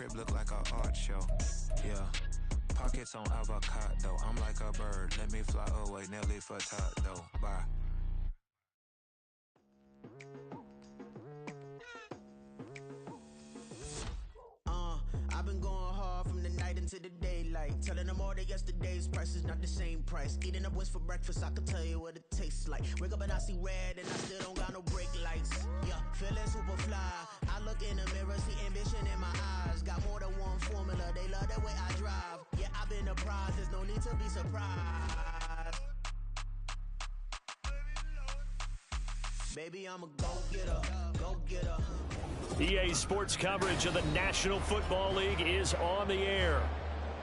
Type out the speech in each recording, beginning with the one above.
crib look like an art show. Yeah. Pockets on avocado. I'm like a bird. Let me fly away. Nelly Furtado. Bye. I've been going hard from the night into the daylight. Telling them all that yesterday's price is not the same price. Eating up wings for breakfast, I can tell you what it tastes like. Wake up and I see red and I still don't got no brake lights. Yeah, feeling super fly. I look in the mirror, see ambition in my eyes. Got more than one formula, they love the way I drive. Yeah, I've been a prize, there's no need to be surprised. Baby, I'm a go-getter, go-getter. EA Sports coverage of the National Football League is on the air.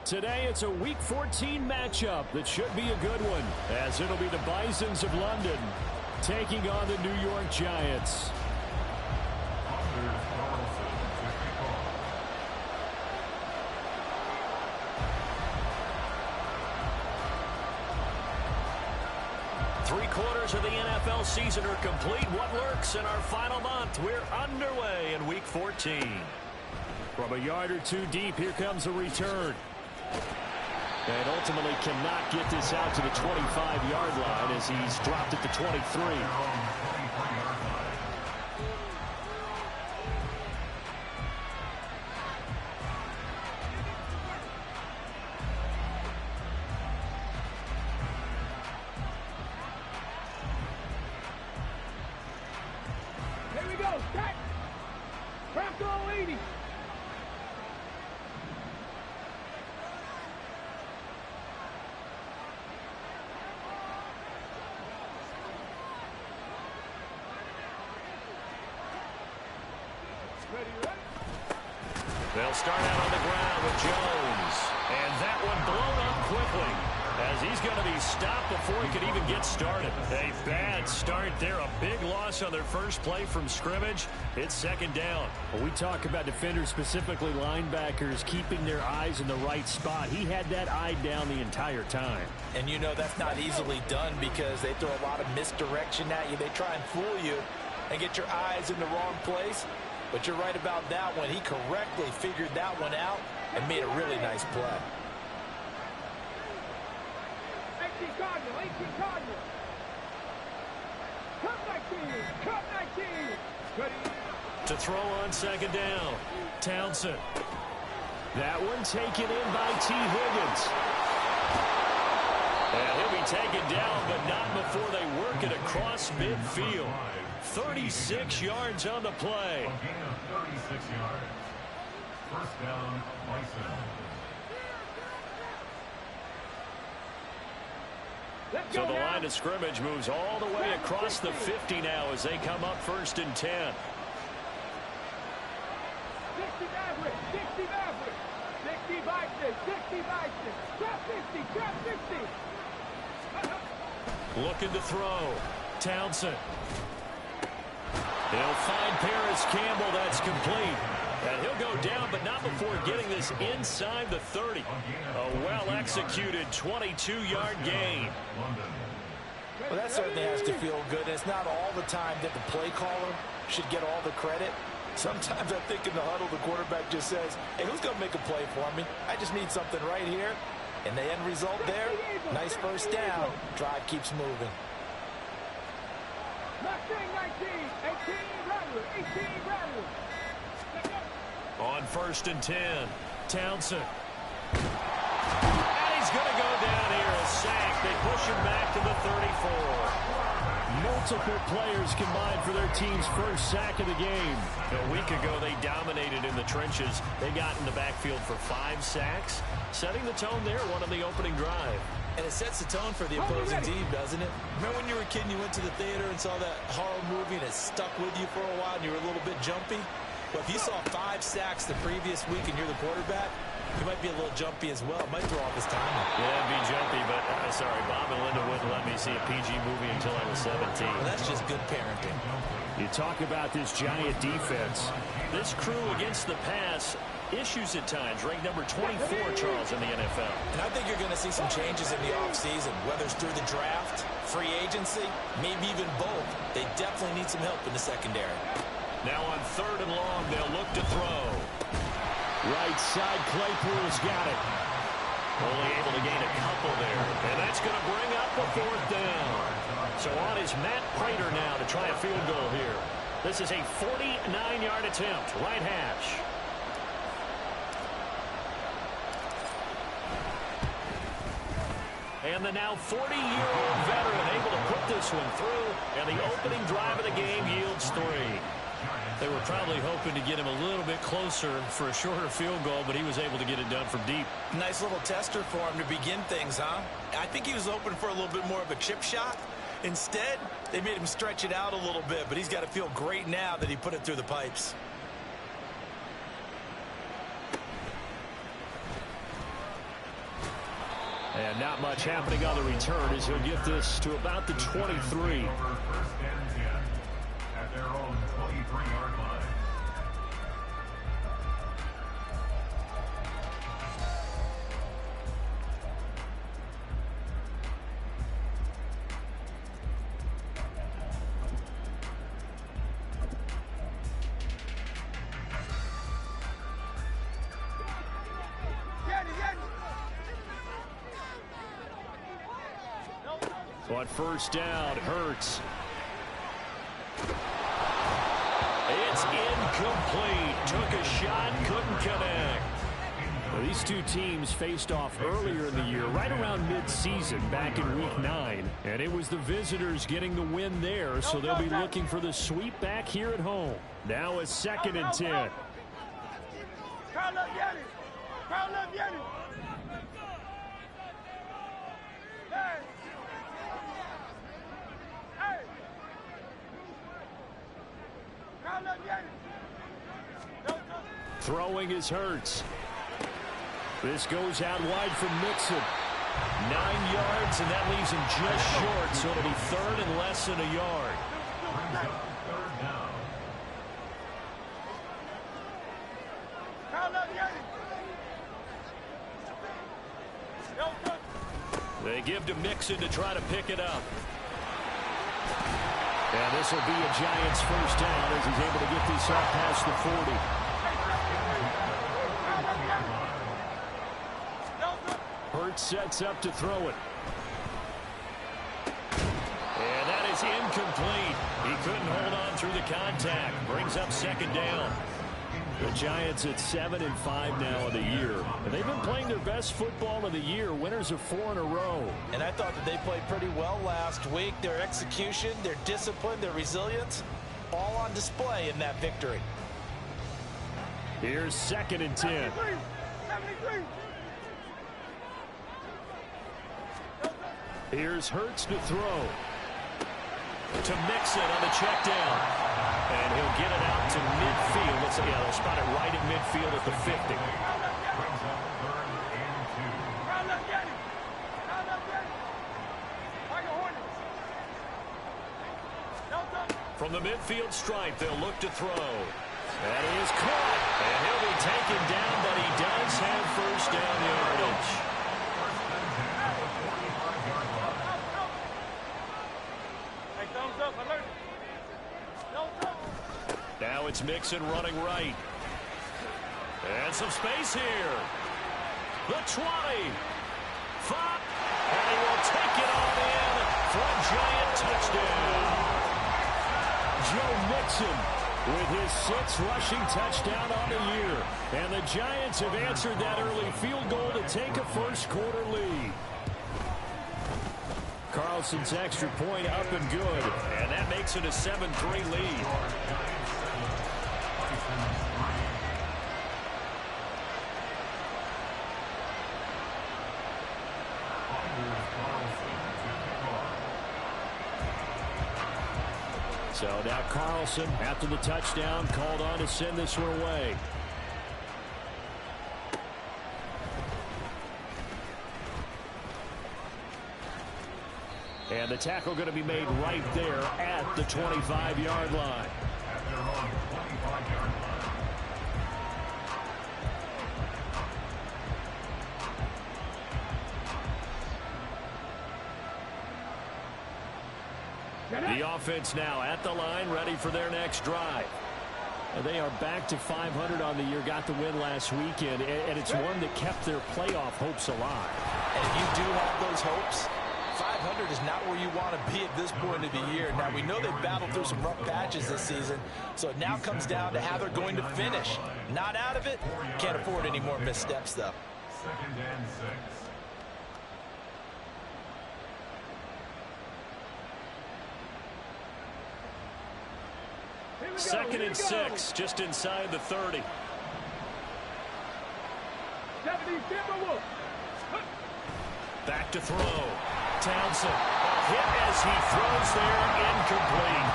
Today it's a Week 14 matchup that should be a good one, as it'll be the Bisons of London taking on the New York Giants. 3/4 of the NFL season are complete. What lurks in our final month? We're underway in Week 14. From a yard or two deep, here comes a return. And ultimately cannot get this out to the 25-yard line as he's dropped at the 23. They'll start out on the ground with Jones. And that one blown up quickly as he's going to be stopped before he could even get started. A bad start there. A big loss on their first play from scrimmage. It's second down. Well, we talk about defenders, specifically linebackers, keeping their eyes in the right spot. He had that eye down the entire time. And you know that's not easily done because they throw a lot of misdirection at you. They try and fool you and get your eyes in the wrong place. But you're right about that one. He correctly figured that one out and made a really nice play. 18 Cardinal, 18 Cardinal. Cut 19. To throw on second down, Townsend. That one taken in by T. Higgins. And he'll be taken down, but not before they work it across midfield. 36 yards on the play. 36 yards. First down, Bison. So the line of scrimmage moves all the way across the 50 now as they come up 1st and 10. 60 Maverick, 60 Maverick, 60 Bison, 60 Bison, trap 50, trap 50. Looking to throw. Townsend. He'll find Paris Campbell. That's complete. And he'll go down, but not before getting this inside the 30. A well-executed 22-yard gain. Well, that certainly has to feel good. It's not all the time that the play caller should get all the credit. Sometimes I think in the huddle, the quarterback just says, hey, who's going to make a play for me? I just need something right here. And the end result there, nice first down. Drive keeps moving. Mustang 19, 18 Rattler, 18 Rattler. On 1st and 10, Townsend. And he's going to go down here, a sack. They push him back to the 34. Multiple players combined for their team's first sack of the game. A week ago, they dominated in the trenches. They got in the backfield for 5 sacks, setting the tone there, one on the opening drive. And it sets the tone for the opposing team, doesn't it? Remember when you were a kid and you went to the theater and saw that horror movie and it stuck with you for a while and you were a little bit jumpy? But if you saw 5 sacks the previous week and you're the quarterback, you might be a little jumpy as well. It might throw off his timing. Yeah, it'd be jumpy, but sorry, Bob and Linda wouldn't let me see a PG movie until I was 17. Well, that's just good parenting. You talk about this Giant defense. This crew against the pass, issues at times, ranked number 24, Charles, in the NFL. And I think you're going to see some changes in the offseason, whether it's through the draft, free agency, maybe even both. They definitely need some help in the secondary. Now on 3rd and long, they'll look to throw. Right side, Claypool's got it. Only able to gain a couple there. And that's going to bring up the 4th down. So on is Matt Prater now to try a field goal here. This is a 49-yard attempt, right hash. And the now 40-year-old veteran able to put this one through, and the opening drive of the game yields 3. They were probably hoping to get him a little bit closer for a shorter field goal, but he was able to get it done from deep. Nice little tester for him to begin things, huh? I think he was hoping for a little bit more of a chip shot. Instead, they made him stretch it out a little bit, but he's got to feel great now that he put it through the pipes. And not much happening on the return as he'll get this to about the 23. First and 10 at their own 23-yard line. On first down, Hurts. It's incomplete. Took a shot, couldn't connect. Well, these two teams faced off earlier in the year, right around mid-season, back in Week 9. And it was the visitors getting the win there, so they'll be looking for the sweep back here at home. Now a 2nd and 10. Crowd up, Yanni. Crowd up, Yanni. Hey. Hey. Crowd up, Yanni. Throwing is Hurts. This goes out wide from Mixon. 9 yards, and that leaves him just short, so it'll be 3rd and less than a yard. Third down. Crowd up, Yanni. They give to Mixon to try to pick it up. And this will be a Giants first down as he's able to get this up past the 40. Hurts sets up to throw it. And that is incomplete. He couldn't hold on through the contact. Brings up 2nd down. The Giants at 7-5 now of the year. And they've been playing their best football of the year. Winners of 4 in a row. And I thought that they played pretty well last week. Their execution, their discipline, their resilience, all on display in that victory. Here's 2nd and 10. 73. Here's Hurts to throw. To Mixon on the check down. And he'll get it out to midfield. Let's see, they'll spot it right at midfield at the 50. From the midfield stripe, they'll look to throw. That is caught. And he'll be taken down, but he does have first down yardage. Now it's Mixon running right. And some space here. The 20. 5. And he will take it on in for a Giant touchdown. Joe Mixon with his 6th rushing touchdown on the year. And the Giants have answered that early field goal to take a first-quarter lead. Carlson's extra point up and good. And that makes it a 7-3 lead. So now Carlson, after the touchdown, called on to send this one away. And the tackle going to be made right there at the 25-yard line. At their own 25-yard line. The offense now at the line, ready for their next drive. And they are back to 500 on the year, got the win last weekend, and it's one that kept their playoff hopes alive. And if you do have those hopes, 500 is not where you want to be at this point of the year. Now, we know they've battled through some rough patches this season, so it now comes down to how they're going to finish. Not out of it. Can't afford any more missteps, though. Second and 6. Second and 6, just inside the 30. 70 Timberwolves. Back to throw. Townsend, a hit as he throws there, incomplete.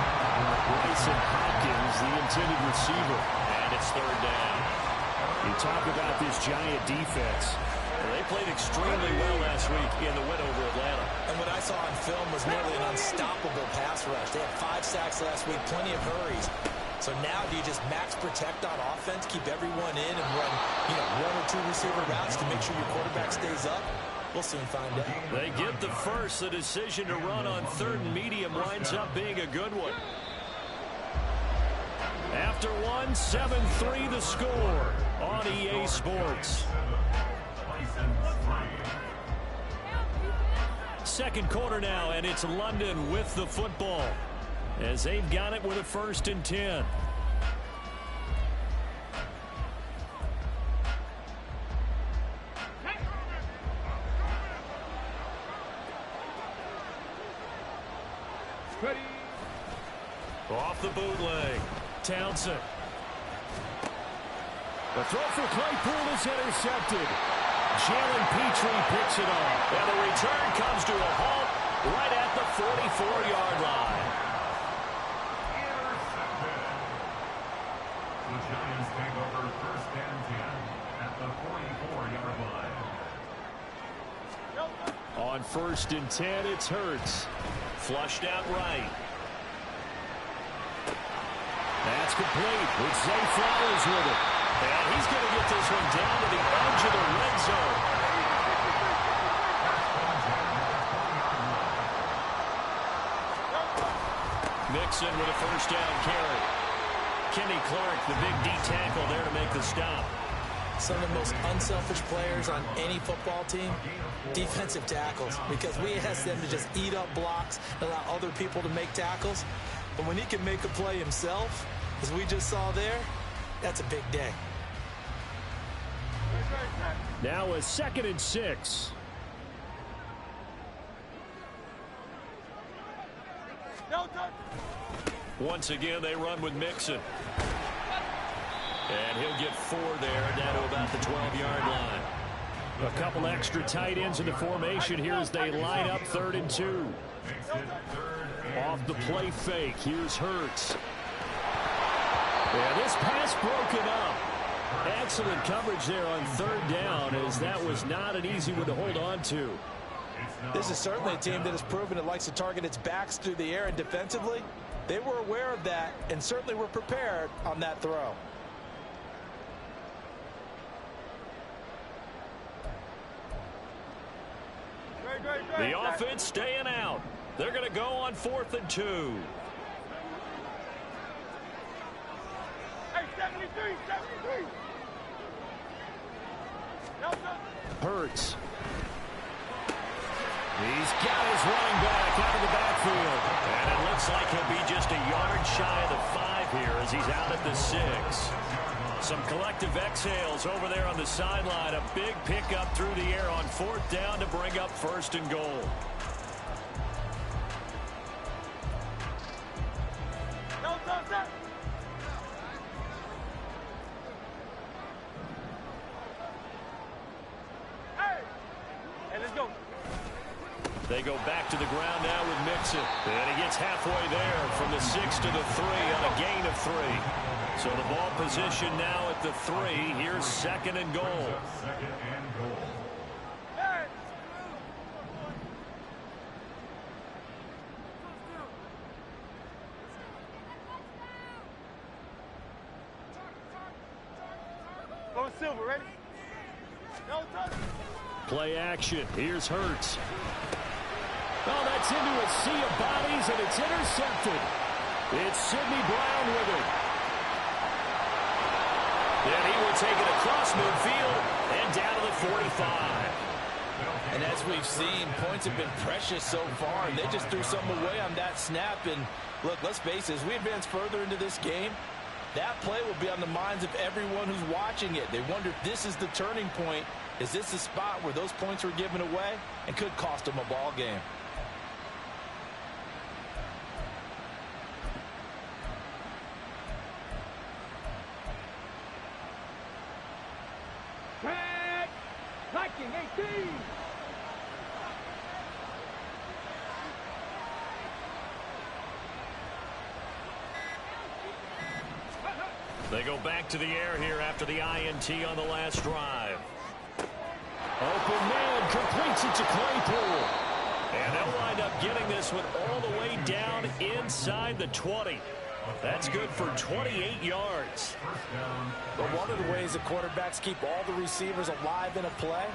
Bison Hopkins, the intended receiver, And it's third down. You talk about this giant defense. They played extremely well last week in the win over Atlanta. And what I saw on film was nearly an unstoppable pass rush. They had 5 sacks last week, plenty of hurries. So now do you just max protect on offense, keep everyone in, and run 1 or 2 receiver routes to make sure your quarterback stays up? We'll soon find out. They get the first. The decision to run on third and medium winds up being a good one. After one, 7-3 the score on EA Sports. Second quarter now, and it's London with the football as they've got it with a 1st and 10. Ready. Off the bootleg. Townsend. The throw for Claypool is intercepted. Jalen Petrie picks it off. And the return comes to a halt right at the 44-yard line. Intercepted. The Giants take over 1st and 10 at the 44-yard line. On 1st and 10, it's Hurts. Flushed out right. That's complete with Zay Flowers with it. And he's going to get this one down to the edge of the red zone. Mixon with a 1st down carry. Kenny Clark, the big D tackle there to make the stop. Some of the most unselfish players on any football team, defensive tackles, because we ask them to just eat up blocks, allow other people to make tackles. But when he can make a play himself, as we just saw there, that's a big day. Now a 2nd and 6. Once again, they run with Mixon. And he'll get 4 there, down to about the 12-yard line. A couple extra tight ends in the formation here as they line up 3rd and 2. Off the play fake, here's Hurts. And this pass broken up. Excellent coverage there on 3rd down, as that was not an easy one to hold on to. This is certainly a team that has proven it likes to target its backs through the air, and defensively, they were aware of that and certainly were prepared on that throw. The offense staying out. They're going to go on 4th and 2. Hey, 73, 73. Hurts. He's got his running back out of the backfield. And it looks like he'll be just a yard shy of the 5 here as he's out at the 6. Some collective exhales over there on the sideline. A big pickup through the air on 4th down to bring up 1st and goal. They go back to the ground now with Mixon. And he gets halfway there from the 6 to the 3 on a gain of 3. So the ball position now at the 3. Here's 2nd and goal. 2nd and goal. Go Silver, ready? No touch. Play action. Here's Hurts. Oh, that's into a sea of bodies, and it's intercepted. It's Sidney Brown with it. And he will take it across midfield and down to the 45. And as we've seen, points have been precious so far, and they just threw some away on that snap. And look, let's face it, as we advance further into this game, that play will be on the minds of everyone who's watching it. They wonder if this is the turning point. Is this the spot where those points were given away and could cost them a ball game? Track! Viking 18! They go back to the air here after the INT on the last drive. Open man completes it to Claypool. And they'll wind up getting this one all the way down inside the 20. That's good for 28 yards. But one of the ways that quarterbacks keep all the receivers alive in a play,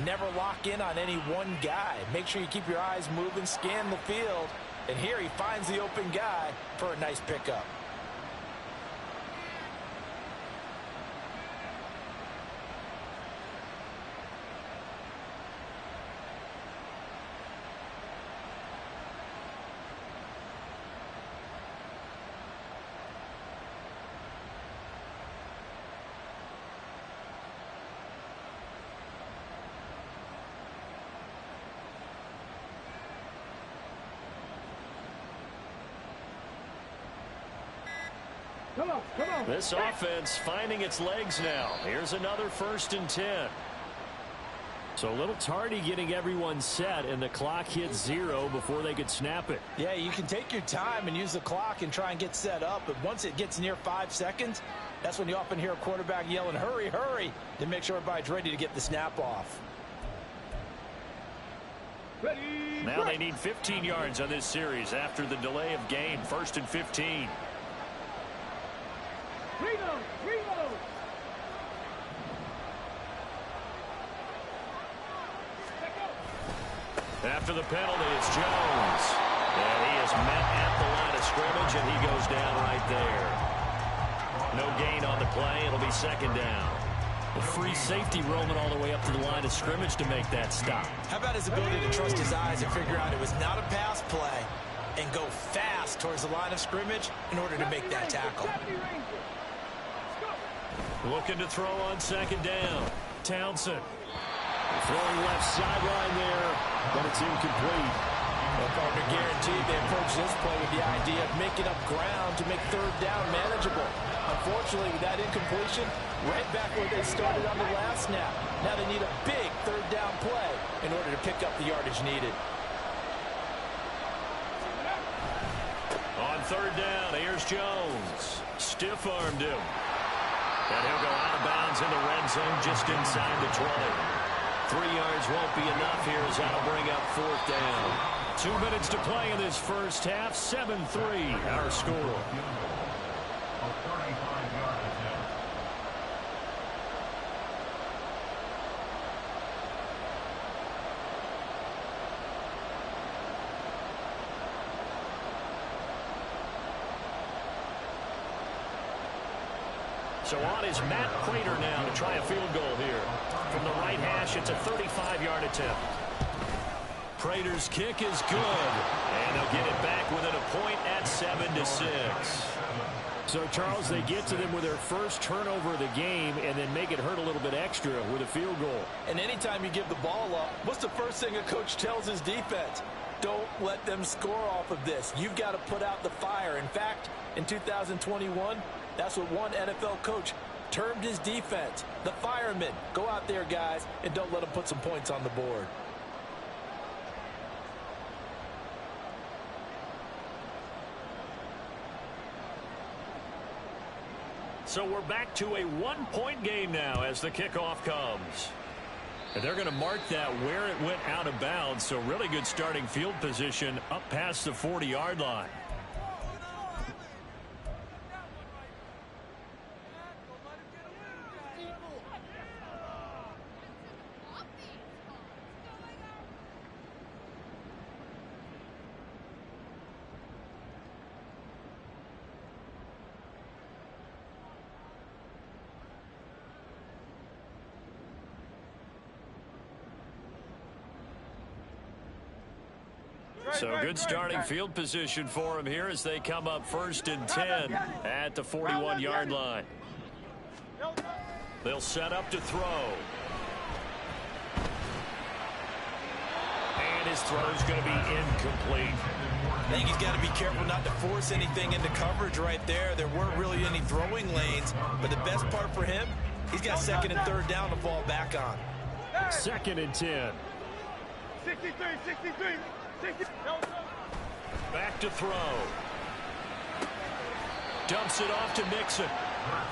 never lock in on any one guy. Make sure you keep your eyes moving, scan the field. And here he finds the open guy for a nice pickup. Come on, come on. This offense finding its legs now. Here's another 1st and 10. So a little tardy getting everyone set, and the clock hit 0 before they could snap it. Yeah, you can take your time and use the clock and try and get set up, but once it gets near 5 seconds, that's when you often hear a quarterback yelling, hurry, hurry, to make sure everybody's ready to get the snap off. Ready, Now they need 15 yards on this series after the delay of game. 1st and 15. reload, reload. After the penalty, it's Jones. And he is met at the line of scrimmage, and he goes down right there. No gain on the play. It'll be 2nd down. A free safety roaming all the way up to the line of scrimmage to make that stop. How about his ability to trust his eyes and figure out it was not a pass play and go fast towards the line of scrimmage in order to make that tackle. Looking to throw on 2nd down. Townsend. Throwing left sideline there, but it's incomplete. Well, partner, guaranteed they approach this play with the idea of making up ground to make 3rd down manageable. Unfortunately, with that incompletion, right back where they started on the last snap. Now they need a big 3rd down play in order to pick up the yardage needed. On 3rd down, here's Jones. Stiff-armed him. And he'll go out of bounds in the red zone just inside the 20. 3 yards won't be enough here as that'll bring up 4th down. 2 minutes to play in this first half. 7-3 our score. A 45-yard attempt. So on is Matt Prater now to try a field goal here. From the right hash, it's a 35-yard attempt. Prater's kick is good. And they'll get it back within a point at 7-6. So, Charles, they get to them with their first turnover of the game and then make it hurt a little bit extra with a field goal. And anytime you give the ball up, what's the first thing a coach tells his defense? Don't let them score off of this. You've got to put out the fire. In fact, in 2021, that's what one NFL coach termed his defense. The firemen. Go out there, guys, and don't let them put some points on the board. So we're back to a 1-point game now as the kickoff comes. And they're going to mark that where it went out of bounds. So really good starting field position up past the 40-yard line. So good starting field position for him here as they come up 1st and 10 at the 41-yard line. They'll set up to throw. And his throw's going to be incomplete. I think he's got to be careful not to force anything into coverage right there. There weren't really any throwing lanes, but the best part for him, he's got 2nd and 3rd down to fall back on. 2nd and 10. 63, 60. Back to throw. Dumps it off to Mixon.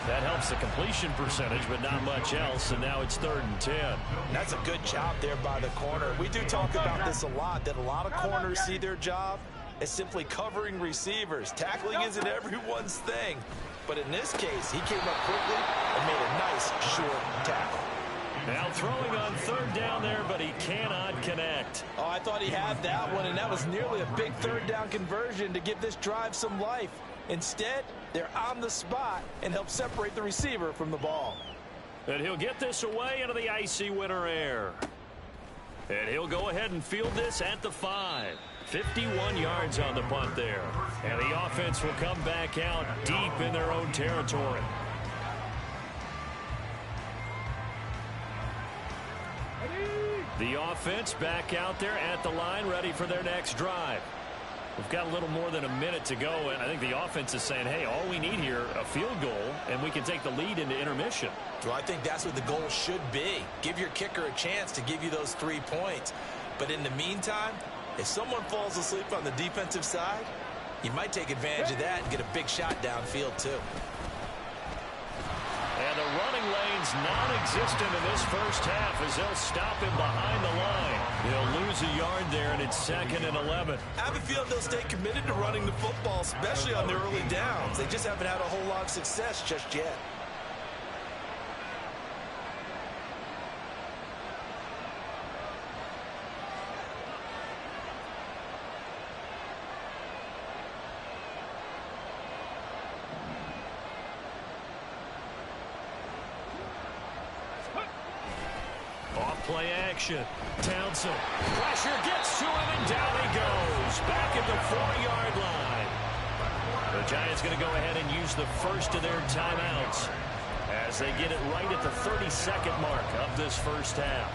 That helps the completion percentage, but not much else, and now it's 3rd and 10. That's a good job there by the corner. We do talk about this a lot, that a lot of corners see their job as simply covering receivers. Tackling isn't everyone's thing, but in this case, he came up quickly and made a nice short tackle. Now throwing on 3rd down there, but he cannot connect. Oh, I thought he had that one, and that was nearly a big 3rd down conversion to give this drive some life. Instead, they're on the spot and help separate the receiver from the ball. And he'll get this away into the icy winter air. And he'll go ahead and field this at the 5. 51 yards on the punt there. And the offense will come back out deep in their own territory. The offense back out there at the line, ready for their next drive. We've got a little more than a minute to go, and I think the offense is saying, hey, all we need here, a field goal, and we can take the lead into intermission. Well, I think that's what the goal should be. Give your kicker a chance to give you those 3 points. But in the meantime, if someone falls asleep on the defensive side, you might take advantage of that and get a big shot downfield, too. And the running lane's non-existent in this first half as they'll stop him behind the line. He'll lose a yard there, and it's 2nd and 11. I have a feeling they'll stay committed to running the football, especially on their early downs. They just haven't had a whole lot of success just yet. Play action. Townsend. Pressure gets to him, and down he goes. Back at the 4-yard line. The Giants going to go ahead and use the first of their timeouts as they get it right at the 32nd mark of this first half.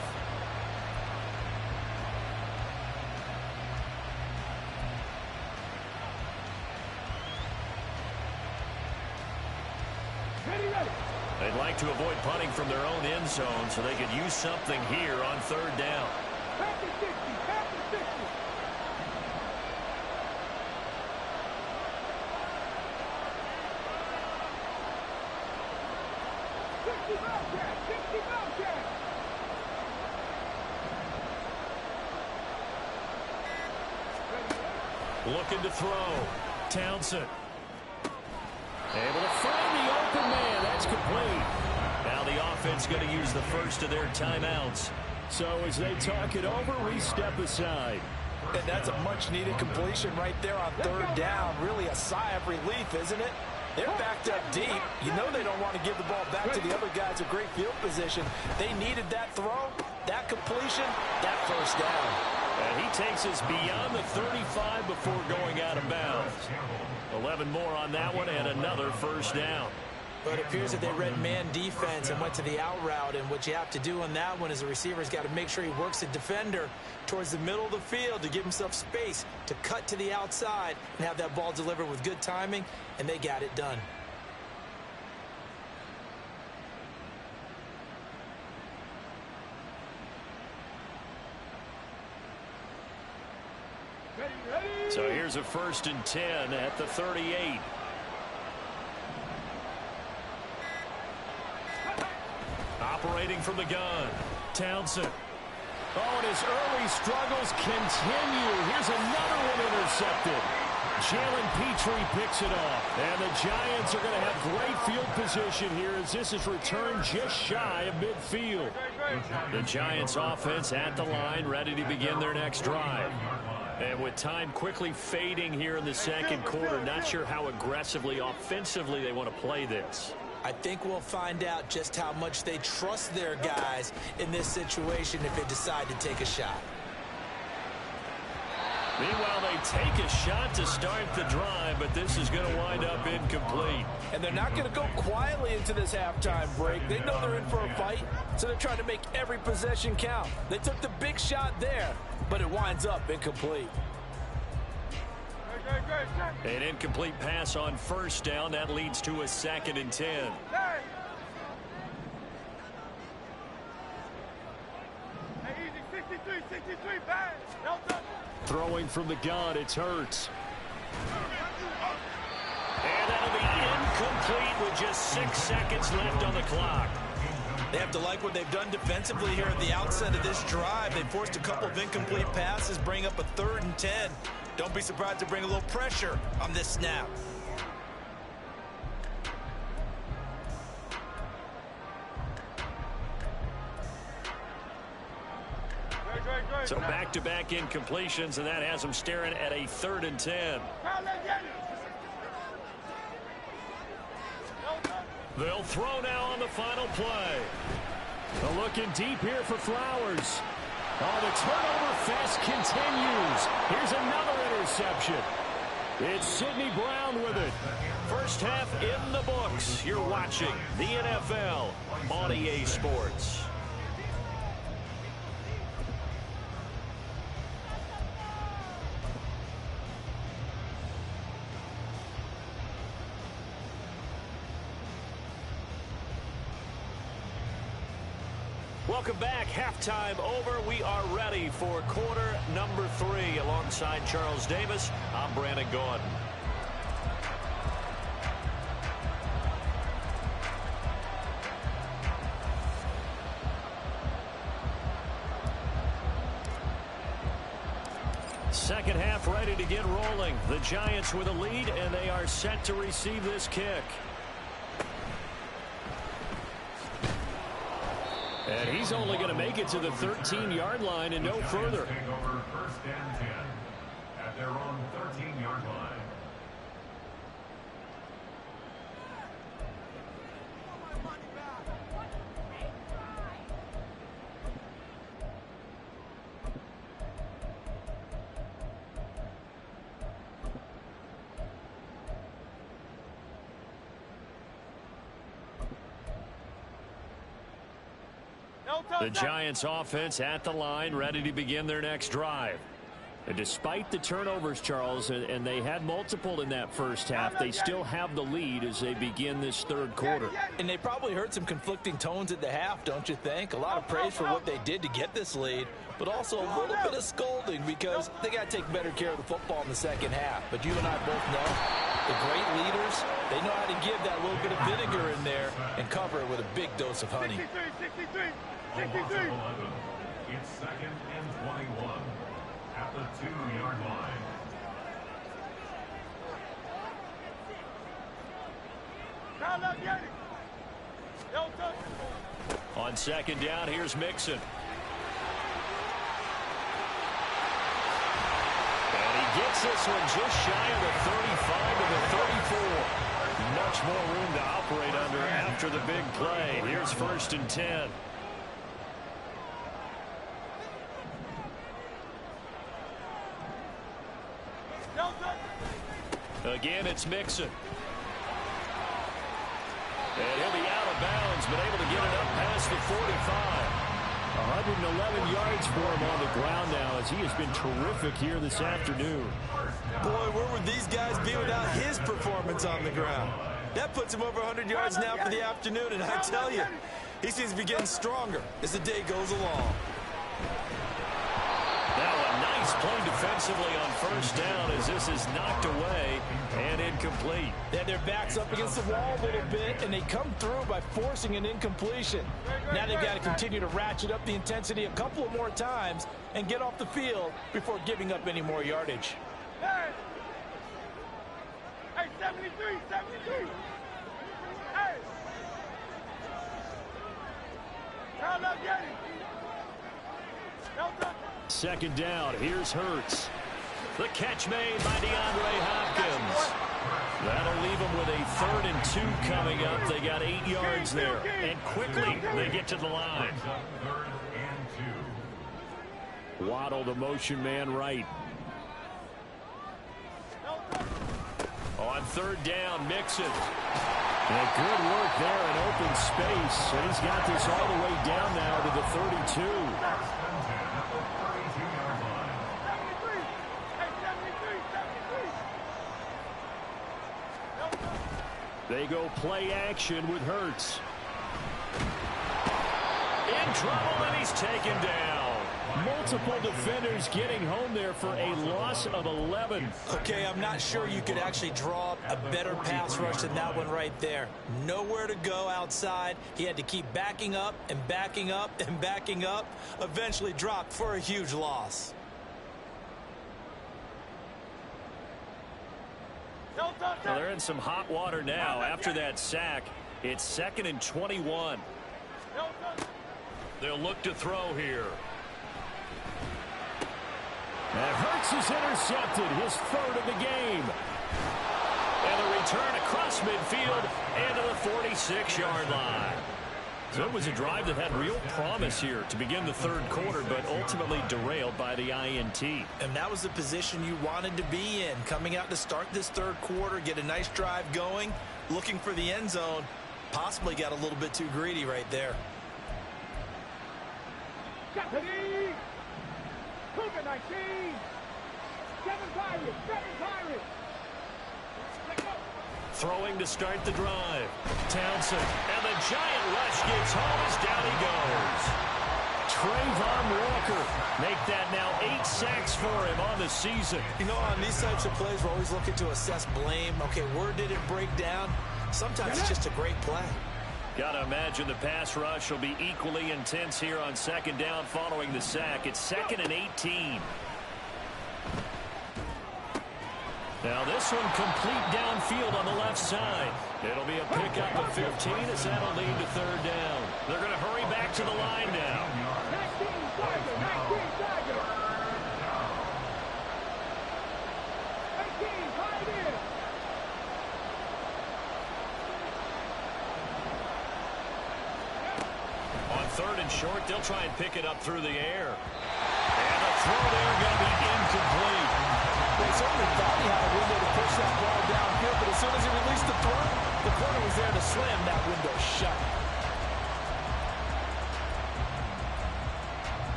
They'd like to avoid punting from their own end zone so they could use something here on 3rd down. Back to 60, back to 60. 60 Bellcat, 60 Bellcat. Looking to throw. Townsend. Able to find the open man. That's complete. Now the offense going to use the first of their timeouts. So as they talk it over, we step aside. And that's a much-needed completion right there on 3rd down. Really a sigh of relief, isn't it? They're backed up deep. You know they don't want to give the ball back to the other guys in great field position. They needed that throw, that completion, that first down. And he takes us beyond the 35 before going out of bounds. 11 more on that one and another first down. But it appears that they read man defense and went to the out route. And what you have to do on that one is the receiver's got to make sure he works the defender towards the middle of the field to give himself space to cut to the outside and have that ball delivered with good timing, and they got it done. So here's a 1st and 10 at the 38. Operating from the gun. Townsend. Oh, and his early struggles continue. Here's another one intercepted. Jalen Petrie picks it off. And the Giants are going to have great field position here as this is returned just shy of midfield. The Giants offense at the line, ready to begin their next drive. And with time quickly fading here in the second quarter, not sure how aggressively, offensively they want to play this. I think we'll find out just how much they trust their guys in this situation if they decide to take a shot. Meanwhile, they take a shot to start the drive, but this is going to wind up incomplete. And they're not going to go quietly into this halftime break. They know they're in for a fight, so they're trying to make every possession count. They took the big shot there, but it winds up incomplete. An incomplete pass on first down. That leads to a 2nd and 10. Throwing from the gun, it's Hurts. And that'll be incomplete with just 6 seconds left on the clock. They have to like what they've done defensively here at the outset of this drive. They forced a couple of incomplete passes, bring up a 3rd and 10. Don't be surprised to bring a little pressure on this snap. So back-to-back incompletions, and that has them staring at a 3rd and 10. They'll throw now on the final play. Looking deep here for Flowers. Oh, the turnover fest continues. Here's another interception. It's Sidney Brown with it. First half in the books. You're watching the NFL on EA Sports. Welcome back. Halftime over. We are ready for quarter number 3. Alongside Charles Davis, I'm Brandon Gordon. Second half ready to get rolling. The Giants with a lead, and they are set to receive this kick. And he's only going to make it to the 13-yard line and no further. Take over 1st and 10 at their own 13-yard line. The Giants offense at the line, ready to begin their next drive. And despite the turnovers, Charles, and they had multiple in that first half, they still have the lead as they begin this 3rd quarter. And they probably heard some conflicting tones at the half, don't you think? A lot of praise for what they did to get this lead, but also a little bit of scolding because they got to take better care of the football in the second half. But you and I both know the great leaders, they know how to give that little bit of vinegar in there and cover it with a big dose of honey. 11. It's 2nd and 21 at the 2-yard line. On 2nd down, here's Mixon. And he gets this one just shy of the 35 to the 34. Much more room to operate under after the big play. Here's 1st and 10. Again, it's Mixon. And he'll be out of bounds, but able to get it up past the 45. 111 yards for him on the ground now as he has been terrific here this afternoon. Boy, where would these guys be without his performance on the ground? That puts him over 100 yards now for the afternoon, and I tell you, he seems to be getting stronger as the day goes along. Now a nice play defensively on 1st down as this is knocked away and incomplete. They had their backs up against the wall a little bit, and they come through by forcing an incompletion. Now they've got to continue to ratchet up the intensity a couple of more times and get off the field before giving up any more yardage. Hey, 73, 73. Hey. Round up, get it. 2nd down, here's Hurts. The catch made by DeAndre Hopkins. That'll leave them with a 3rd and 2 coming up. They got 8 yards there. And quickly, they get to the line. 3rd and 2. Waddle, the motion man right. On third down, Mixon. And good work there in open space. And he's got this all the way down now to the 32. They go play action with Hurts. In trouble, and he's taken down. Multiple defenders getting home there for a loss of 11. Okay, I'm not sure you could actually draw up a better pass rush than that one right there. Nowhere to go outside. He had to keep backing up and backing up and backing up. Eventually dropped for a huge loss. Well, they're in some hot water now after that sack. It's 2nd and 21. They'll look to throw here. And Hurts is intercepted, his 3rd of the game. And a return across midfield and to the 46-yard line. So it was a drive that had real promise here to begin the 3rd quarter, but ultimately derailed by the INT. And that was the position you wanted to be in. Coming out to start this 3rd quarter, get a nice drive going, looking for the end zone. Possibly got a little bit too greedy right there. Japanese! Cougar 19! 7 Pirates! 7 Pirates! Throwing to start the drive. Townsend. And the giant rush gets home as down he goes. Trayvon Walker. Make that now 8 sacks for him on the season. You know, on these types of plays, we're always looking to assess blame. Okay, where did it break down? Sometimes it's just a great play. Got to imagine the pass rush will be equally intense here on 2nd down following the sack. It's 2nd and 18. Now this one complete downfield on the left side. It'll be a pickup of 15 as that'll lead to 3rd down. They're going to hurry back to the line now. 19 Tiger! 19 Tiger! 18 tied in! On 3rd and short, they'll try and pick it up through the air. And the throw there going to be incomplete. They certainly thought he had a window to push that ball downfield, but as soon as he released the throw, the corner was there to slam that window shut.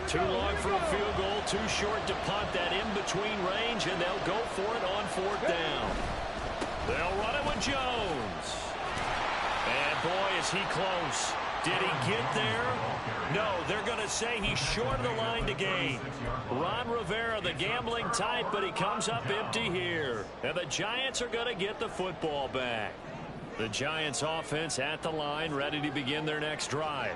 Too long for a field goal, too short to punt that in-between range, and they'll go for it on 4th down. They'll run it with Jones. And boy, is he close. Did he get there? No, they're going to say he's short of the line to gain. Ron Rivera, the gambling type, but he comes up empty here. And the Giants are going to get the football back. The Giants offense at the line, ready to begin their next drive.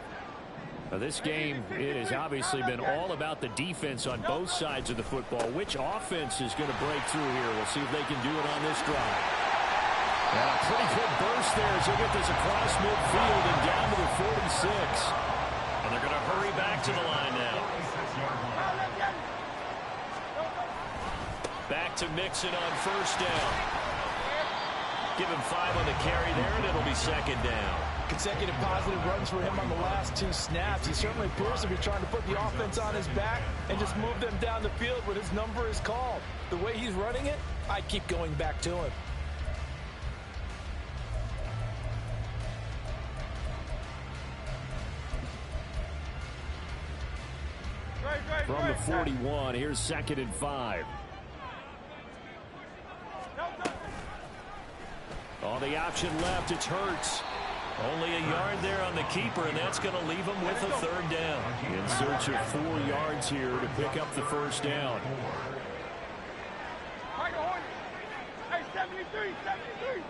Now this game, it has obviously been all about the defense on both sides of the football. Which offense is going to break through here? We'll see if they can do it on this drive. And a pretty good burst there as they get this across midfield and down to the 46. And they're going to hurry back to the line now. Back to Mixon on 1st down. Give him 5 on the carry there, and it'll be 2nd down. Consecutive positive runs for him on the last 2 snaps. He certainly appears to be trying to put the offense on his back and just move them down the field when his number is called. The way he's running it, I keep going back to him. From the 41, here's 2nd and 5. On the option left, it's Hurts. Only a yard there on the keeper, and that's going to leave him with a 3rd down. In search of 4 yards here to pick up the 1st down. Hey, 73, 73!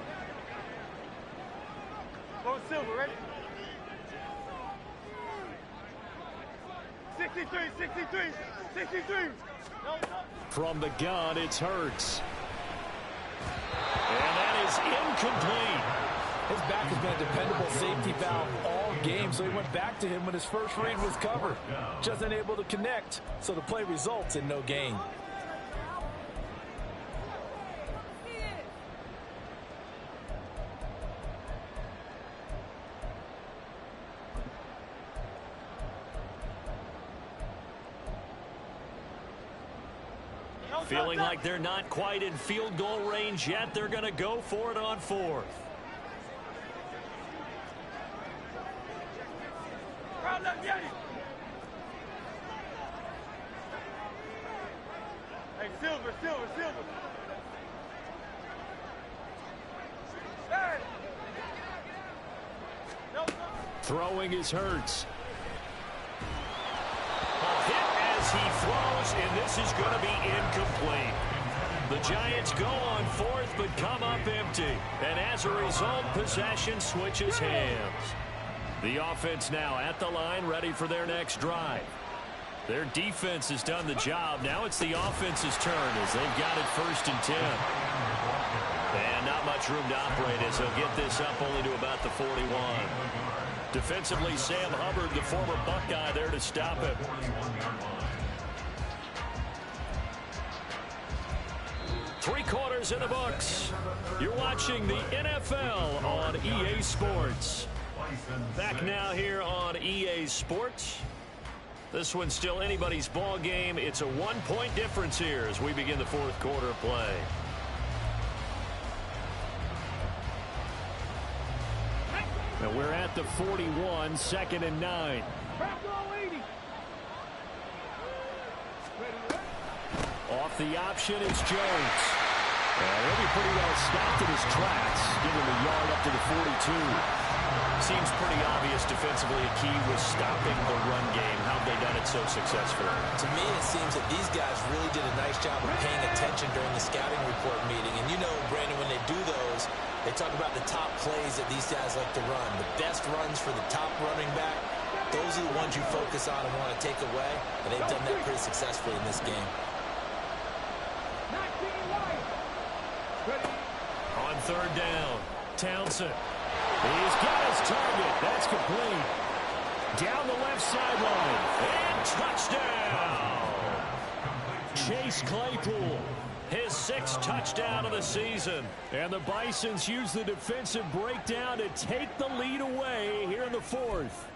Go Silver, ready? 63, 63, 63! From the gun, it's Hurts. And that is incomplete. His back has been a dependable safety valve all game, so he went back to him when his first read was covered. Just unable to connect, so the play results in no gain. Feeling like they're not quite in field goal range yet. They're going to go for it on 4th. Hey, Silver. Throwing is Hurts. Hit as he throws, and this is going to be incomplete. The Giants go on 4th, but come up empty. And as a result, possession switches hands. The offense now at the line, ready for their next drive. Their defense has done the job. Now it's the offense's turn as they've got it 1st and 10. And not much room to operate as they'll get this up only to about the 41. Defensively, Sam Hubbard, the former Buckeye, there to stop it. Three quarters in the books. You're watching the NFL on EA Sports. Back now here on EA Sports. This one's still anybody's ball game. It's a 1-point difference here as we begin the 4th quarter of play. And we're at the 41, 2nd and 9. Off the option, it's Jones. He'll be pretty well stopped in his tracks, giving him a yard up to the 42. Seems pretty obvious defensively a key was stopping the run game. How have they done it so successfully? To me, it seems that these guys really did a nice job of paying attention during the scouting report meeting. And you know, Brandon, when they do those, they talk about the top plays that these guys like to run. The best runs for the top running back, those are the ones you focus on and want to take away. And they've done that pretty successfully in this game. On 3rd down, Townsend. He's got his target. That's complete. Down the left sideline. And touchdown! Chase Claypool. His 6th touchdown of the season. And the Bisons use the defensive breakdown to take the lead away here in the 4th.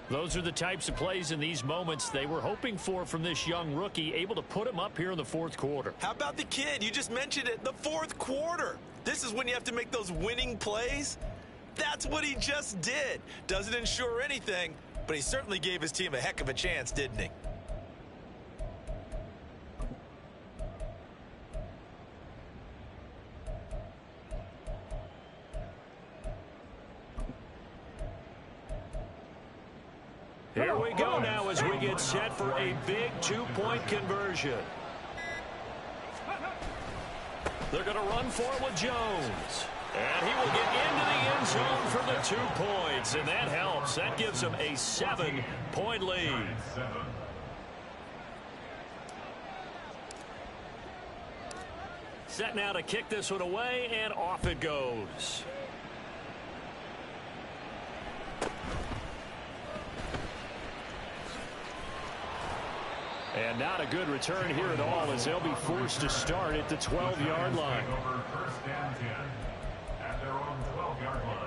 Those are the types of plays in these moments they were hoping for from this young rookie, able to put him up here in the 4th quarter. How about the kid? You just mentioned it, the 4th quarter. This is when you have to make those winning plays. That's what he just did. Doesn't ensure anything, but he certainly gave his team a heck of a chance, didn't he? Here we go now as we get set for a big 2-point conversion. They're going to run for it with Jones. And he will get into the end zone for the 2 points. And that helps. That gives them a 7-point lead. Set now to kick this one away, and off it goes. And not a good return here at all as they'll be forced to start at the 12-yard line. First and 10 at their own 12-yard line.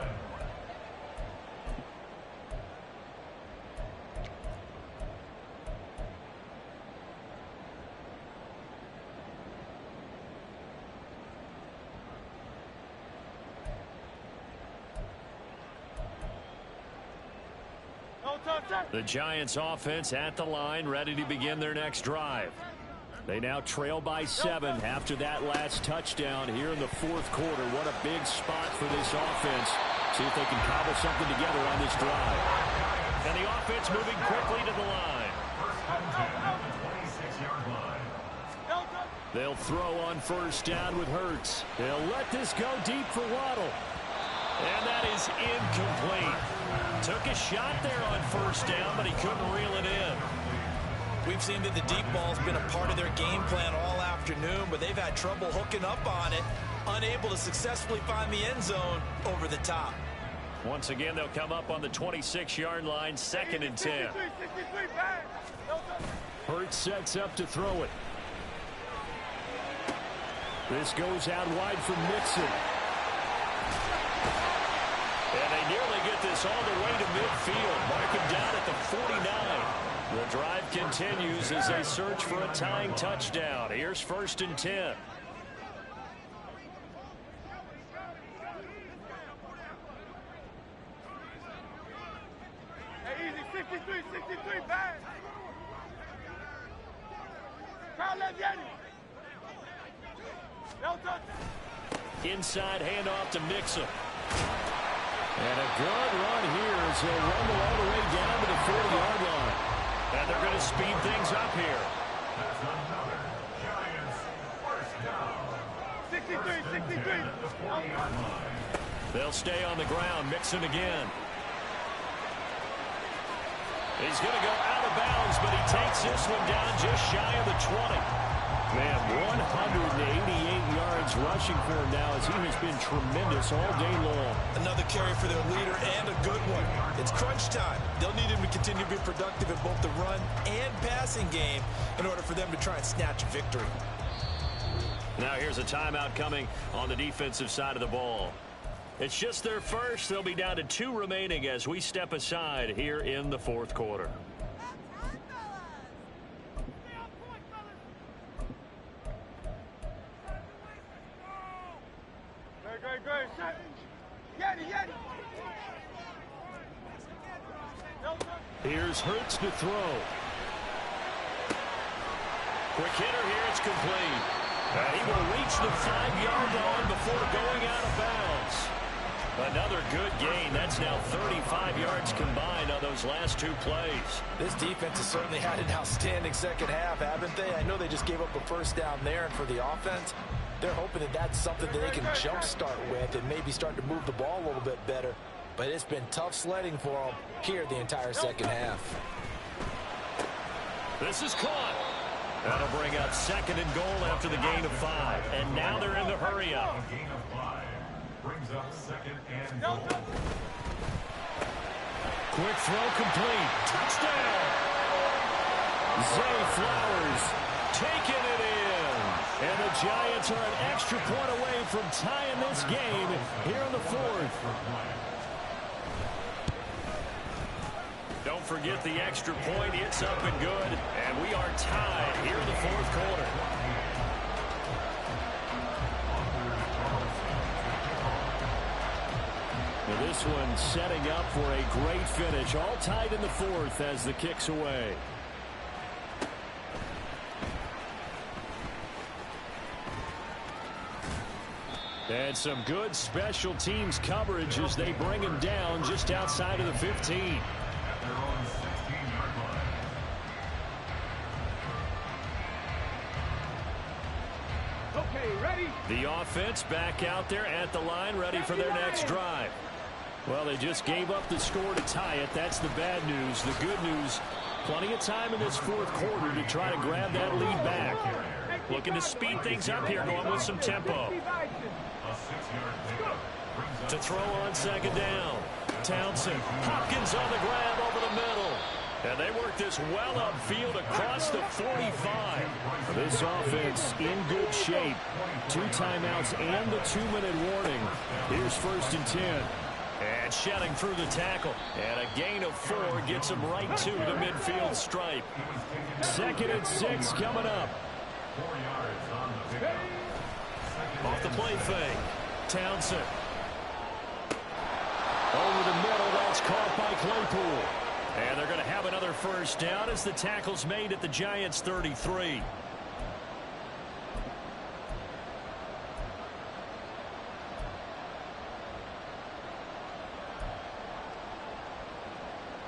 The Giants offense at the line, ready to begin their next drive. They now trail by 7 after that last touchdown here in the 4th quarter. What a big spot for this offense. See if they can cobble something together on this drive. And the offense moving quickly to the line. They'll throw on 1st down with Hurts. They'll let this go deep for Waddle. And that is incomplete. Took a shot there on 1st down, but he couldn't reel it in. We've seen that the deep ball's been a part of their game plan all afternoon, but they've had trouble hooking up on it, unable to successfully find the end zone over the top. Once again, they'll come up on the 26-yard line, 2nd and 10. Hurts sets up to throw it. This goes out wide for Mixon. And they nearly get this all the way to midfield. Mark him down at the 49. The drive continues as they search for a tying touchdown. Here's 1st and 10. Hey, easy, 63, bang. Crowd left Yeti. No touch. Inside handoff to Mixon. And a good run here as he'll rumble all the way down to the 40-yard line. And they're going to speed things up here. That's another Giants first down. 63. The 40-yard line. They'll stay on the ground. Mixon again. He's going to go out of bounds, but he takes this one down just shy of the 20. Man, 188 yards rushing for him now as he has been tremendous all day long. Another carry for their leader and a good one. It's crunch time. They'll need him to continue to be productive in both the run and passing game in order for them to try and snatch a victory. Now here's a timeout coming on the defensive side of the ball. It's just their first. They'll be down to 2 remaining as we step aside here in the 4th quarter. Great. Yeti. Here's Hurts to throw. Quick hitter here. It's complete. He will reach the 5-yard line before going out of bounds. Another good gain. That's now 35 yards combined on those last 2 plays. This defense has certainly had an outstanding second half, haven't they? I know they just gave up a first down there, and for the offense, they're hoping that that's something that they can jumpstart with and maybe start to move the ball a little bit better. But it's been tough sledding for them here the entire second half. This is caught. That'll bring up 2nd and goal after the gain of 5. And now they're in the hurry-up. A gain of 5 brings up 2nd and goal. Quick throw complete. Touchdown. Zay Flowers taking it in. And the Giants are an extra point away from tying this game here in the 4th. Don't forget the extra point. It's up and good. And we are tied here in the 4th quarter. Now this one setting up for a great finish. All tied in the 4th as the kick's away. And some good special teams coverage as they bring him down just outside of the 15. At their own 16-yard line. Okay, ready? The offense back out there at the line, ready for their next drive. Well, they just gave up the score to tie it. That's the bad news. The good news, plenty of time in this 4th quarter to try to grab that lead back. Looking to speed things up here, going with some tempo. A 6-yard pickup brings up To throw on 2nd down. Townsend. Hopkins on the grab over the middle. And they work this well upfield across the 45. This offense in good shape. 2 timeouts and the 2-minute warning. Here's 1st and 10. And shedding through the tackle. And a gain of 4 gets him right to the midfield stripe. 2nd and 6 coming up. 4 yards on the pickup. Off the play fake. Townsend. Over the middle, that's caught by Claypool. And they're going to have another first down as the tackle's made at the Giants' 33.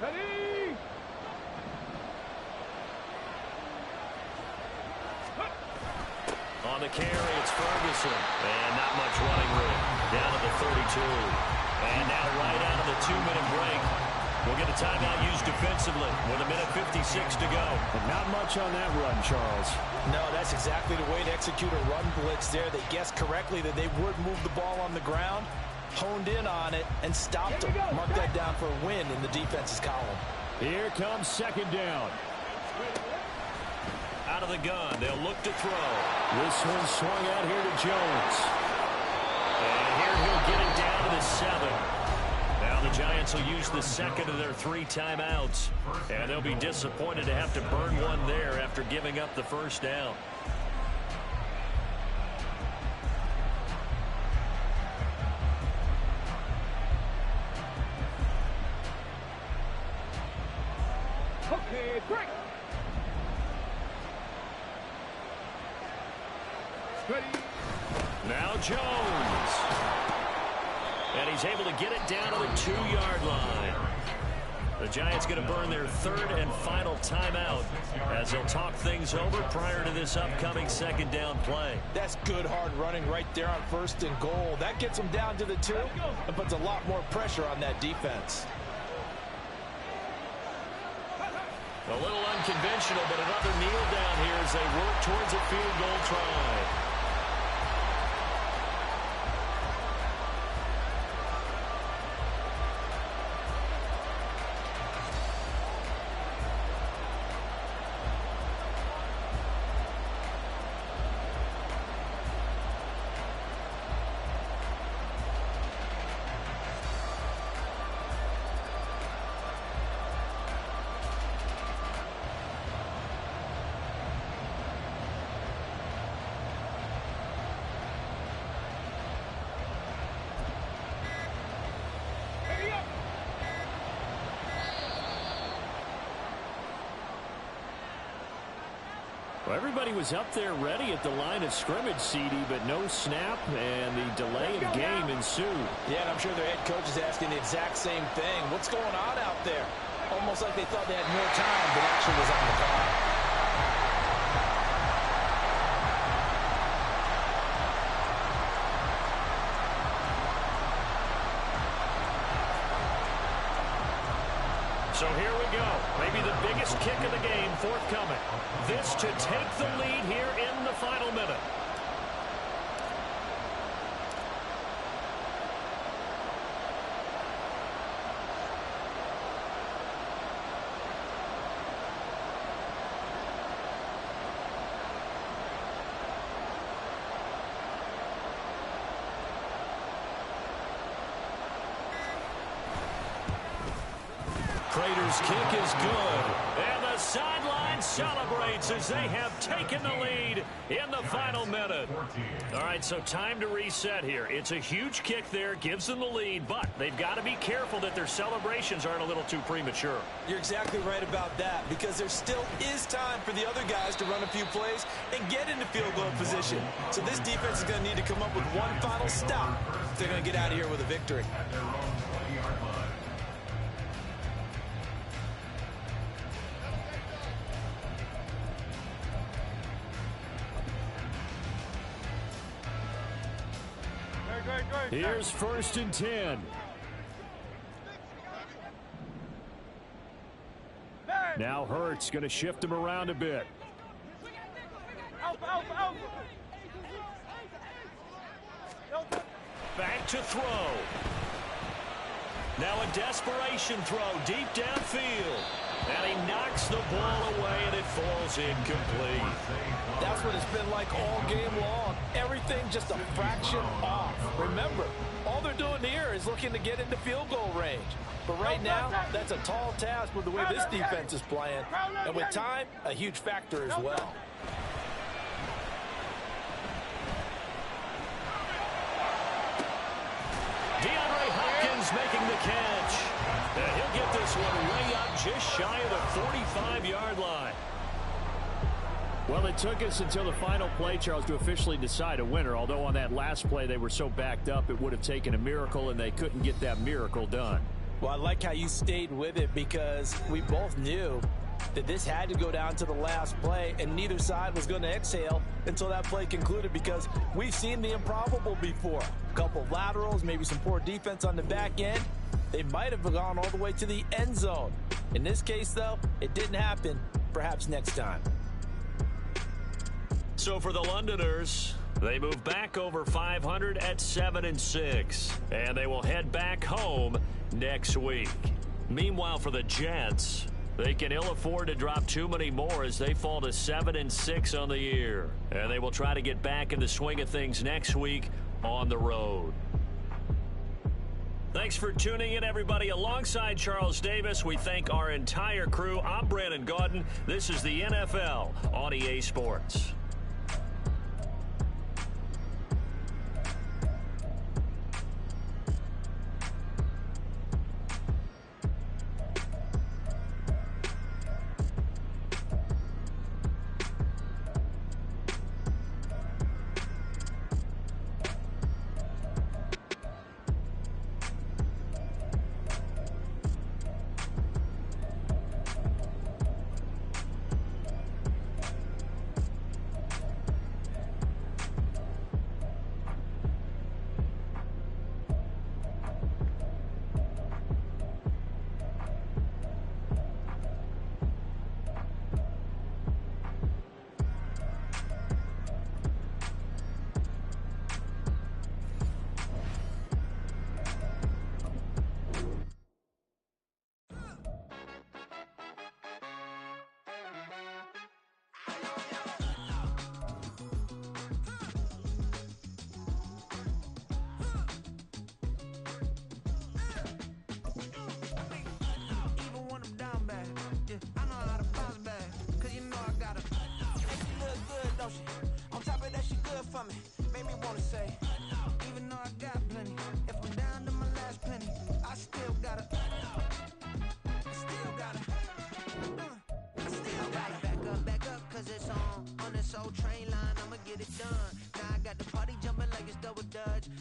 Ready? On the carry, it's Ferguson. And not much running room. Down to the 32. And now right out of the 2-minute break. We'll get a timeout used defensively with 1:56 to go. And not much on that run, Charles. No, that's exactly the way to execute a run blitz there. They guessed correctly that they would move the ball on the ground, honed in on it, and stopped them. Mark that down for a win in the defense's column. Here comes 2nd down. Out of the gun, they'll look to throw. This one swung out here to Jones. And here he'll get it down to the 7. Now the Giants will use the second of their 3 timeouts. And they'll be disappointed to have to burn one there after giving up the first down. Okay, break. Ready. Now Jones. And he's able to get it down to the 2-yard line. The Giants going to burn their 3rd and final timeout as they'll talk things over prior to this upcoming second down play. That's good hard running right there on 1st and goal. That gets them down to the 2 and puts a lot more pressure on that defense. A little unconventional, but another kneel down here as they work towards a field goal try. Well, everybody was up there ready at the line of scrimmage, CD, but no snap, and the delay of game ensued. Yeah, and I'm sure their head coach is asking the exact same thing. What's going on out there? Almost like they thought they had more time than actually was on the clock. So here we go. Maybe the biggest kick of the game forthcoming. This to take the lead here in the final minute. Prater's kick is good. And the sideline celebrates as they have taken the lead in the final minute. All right, so time to reset here. It's a huge kick there, gives them the lead, but they've got to be careful that their celebrations aren't a little too premature. You're exactly right about that, because there still is time for the other guys to run a few plays and get into field goal position. So this defense is going to need to come up with one final stop if they're going to get out of here with a victory. Here's 1st and 10. Now Hurts going to shift him around a bit. Back to throw. Now a desperation throw deep downfield. And he knocks the ball away, and it falls incomplete. That's what it's been like all game long. Everything just a fraction off. Remember, all they're doing here is looking to get into field goal range. But right now, that's a tall task with the way this defense is playing. And with time, a huge factor as well. DeAndre Hopkins making the catch. And he'll get this one way up just shy of the 45-yard line. Well, it took us until the final play, Charles, to officially decide a winner. Although on that last play they were so backed up, it would have taken a miracle, and they couldn't get that miracle done. Well, I like how you stayed with it, because we both knew that this had to go down to the last play, and neither side was going to exhale until that play concluded, because we've seen the improbable before. A couple of laterals, maybe some poor defense on the back end. They might have gone all the way to the end zone. In this case, though, it didn't happen. Perhaps next time. So for the Londoners, they move back over 500 at 7-6, and they will head back home next week. Meanwhile, for the Jets, they can ill afford to drop too many more as they fall to 7-6 on the year, and they will try to get back in the swing of things next week on the road. Thanks for tuning in, everybody. Alongside Charles Davis, we thank our entire crew. I'm Brandon Gaudin. This is the NFL on EA Sports.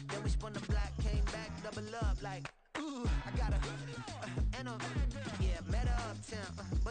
Then we spun the block, came back, double up like, ooh, I gotta